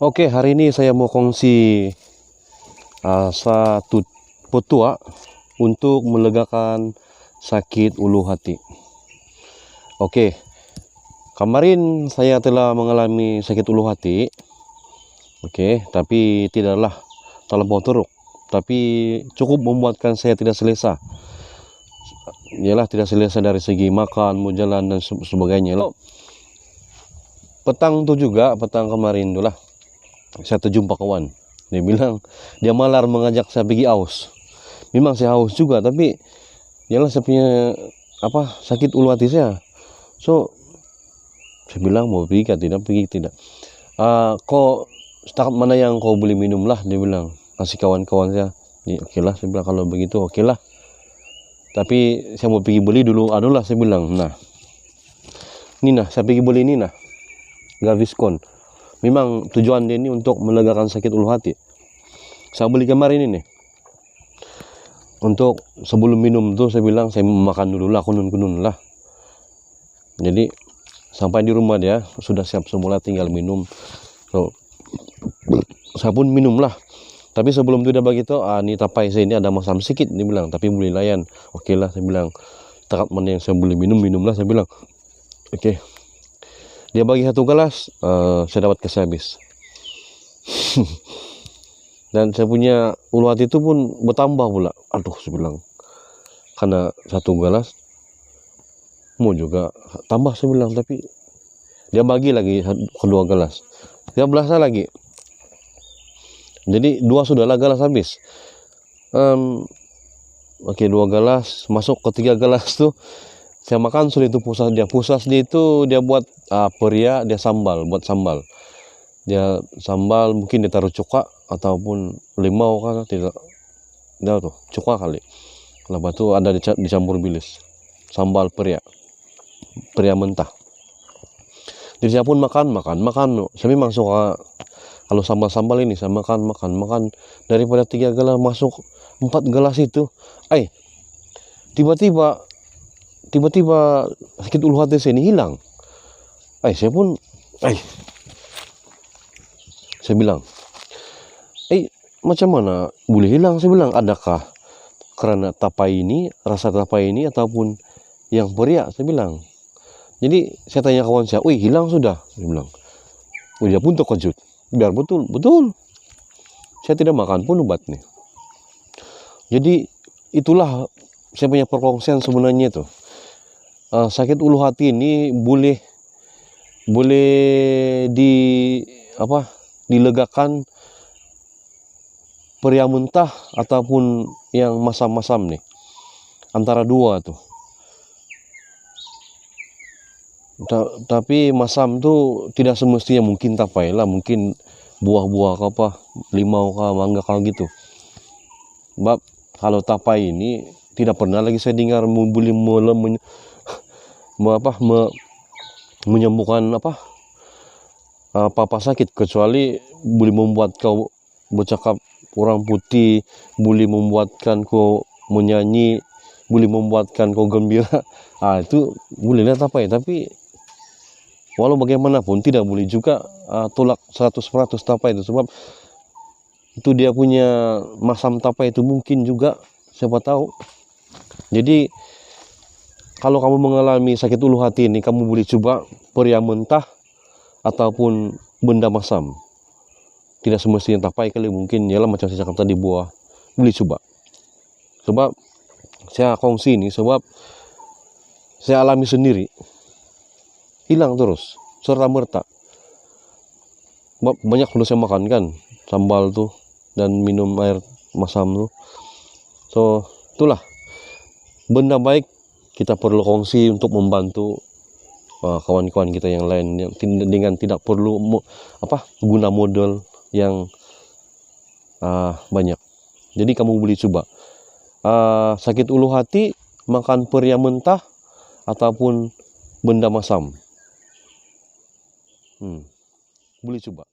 Oke, hari ini saya mau kongsi satu petua untuk melegakan sakit ulu hati. Oke, kemarin saya telah mengalami sakit ulu hati. Oke, tapi tidaklah terlampau teruk, tapi cukup membuatkan saya tidak selesa. Ialah tidak selesa dari segi makan, mau jalan dan sebagainya. Petang kemarin itulah saya terjumpa kawan. Dia bilang dia malar mengajak saya pergi aus. Memang saya haus juga, tapi ialah saya punya sakit ulu hati saya. So saya bilang mau pergi tidak pergi tidak. Kau setakat mana yang kau boleh minum lah, dia bilang, kasih kawan-kawan saya. Ya, oke lah, saya bilang kalau begitu oke lah. Tapi saya mau pergi beli dulu, adulah saya bilang. Nah, ini nah saya pergi beli ini nah, Gaviscon. Memang tujuan dia ini untuk melegakan sakit ulu hati. Saya beli kemarin ini. Untuk sebelum minum tuh saya bilang saya makan dulu lah, kunun-kunun lah. Jadi sampai di rumah dia sudah siap semula, tinggal minum. So saya pun minum lah. Tapi sebelum itu dia begitu, ini tapai saya ini ada masam sedikit, dia bilang, tapi boleh layan. Oke lah, saya bilang, takat mana yang saya boleh minum lah, saya bilang. Oke. Dia bagi satu gelas, saya dapat kasih habis. Dan saya punya ulu hati itu pun bertambah pula. Aduh, saya bilang, karena satu gelas mau juga tambah, saya bilang, tapi dia bagi lagi kedua gelas. Dia belasah lagi. Jadi dua sudahlah gelas habis. Oke, 2 gelas, masuk ke 3 gelas tuh saya makan sudah itu pusas dia itu dia buat peria, dia buat sambal. Dia sambal mungkin dia taruh cuka ataupun limau kan, tidak tuh cuka kali. Lepas itu ada dicampur bilis. Sambal peria mentah. Jadi saya pun makan. Saya memang suka kalau sambal ini, saya makan daripada 3 gelas masuk 4 gelas itu. Tiba-tiba sakit ulu hati saya ini hilang. Saya pun saya bilang, macam mana boleh hilang? Saya bilang, adakah karena rasa tapai ini ataupun yang peria? Saya bilang. Jadi saya tanya kawan saya, hilang sudah? Saya bilang. Dia pun terkejut. Biar betul. Saya tidak makan pun obat nih. Jadi itulah saya punya perkongsian sebenarnya itu. Sakit ulu hati ini boleh dilegakan peria mentah ataupun yang masam-masam nih. Antara dua tuh. Tapi masam tuh tidak semestinya mungkin tapai lah, mungkin buah-buah limau mangga gitu. Sebab kalau tapai ini tidak pernah lagi saya dengar boleh menyembuhkan apa sakit, kecuali boleh membuat kau bercakap orang putih, boleh membuatkan kau menyanyi, boleh membuatkan kau gembira. Itu boleh lah tapai, tapi walau bagaimanapun tidak boleh juga tolak 100% tapai itu, sebab itu dia punya masam tapai itu mungkin juga, siapa tahu. Jadi kalau kamu mengalami sakit ulu hati ini, kamu boleh coba peria mentah ataupun benda masam. Tidak semestinya tapai kali, mungkin ialah macam saya cakap tadi, buah. Boleh coba. Sebab saya kongsi ini, sebab saya alami sendiri. Hilang terus, serta merta. Banyak sudah saya makan kan, sambal tuh dan minum air masam tuh. So itulah benda baik kita perlu kongsi untuk membantu kawan-kawan kita yang lain yang dengan tidak perlu guna modal yang banyak. Jadi kamu boleh coba sakit ulu hati, makan peria mentah ataupun benda masam. Boleh coba.